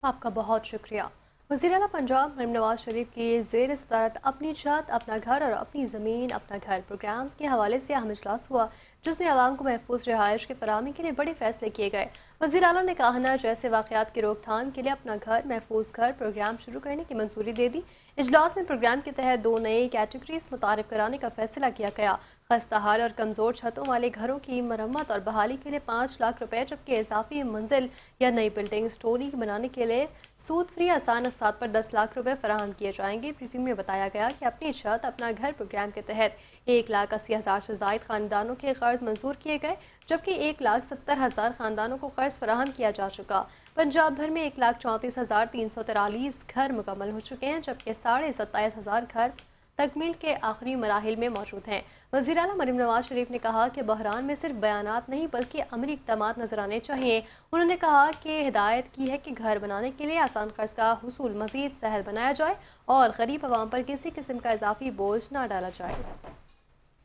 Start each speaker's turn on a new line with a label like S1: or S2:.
S1: आपका बहुत शुक्रिया। वज़ीर आला पंजाब मरीम नवाज शरीफ की ज़ेर सदारत अपनी छत अपना घर और अपनी ज़मीन अपना घर प्रोग्राम्स के हवाले से अहम इजलास हुआ, जिसमें आवाम को महफूज रिहाइश की फराहमी के लिए बड़े फैसले किए गए। वज़ीर आला ने कहना जैसे वाक़यात की रोकथाम के लिए अपना घर महफूज घर प्रोग्राम शुरू करने की मंजूरी दे दी। इजलास में प्रोग्राम के तहत 2 नई कैटेगरीज मुतारिफ कराने का फैसला किया गया। खस्ता हाल और कमज़ोर छतों वाले घरों की मरम्मत और बहाली के लिए 5 लाख रुपए, जबकि इजाफी मंजिल या नई बिल्डिंग स्टोरी बनाने के लिए सूद फ्री आसान अक़सात पर 10 लाख रुपए फराहम किए जाएंगे। ब्रीफिंग में बताया गया कि अपनी छत अपना घर प्रोग्राम के तहत 1,80,000 से ज़ायद खानदानों के कर्ज मंजूर किए गए, जबकि 1,70,000 खानदानों को कर्ज फराहम किया जा चुका। पंजाब भर में 1,34,343 घर मुकम्मल हो चुके हैं, जबकि 27,500 घर तकमील के आखिरी मराहिल में मौजूद हैं। वज़ीर आला मरीम नवाज शरीफ ने कहा कि बहरान में सिर्फ बयानात नहीं बल्कि अमली इक़दामात नजर आने चाहिए। उन्होंने कहा कि हिदायत की है कि घर बनाने के लिए आसान कर्ज का हुसूल मज़ीद सहल बनाया जाए और गरीब आवाम पर किसी किस्म का इजाफी बोझ न डाला जाए।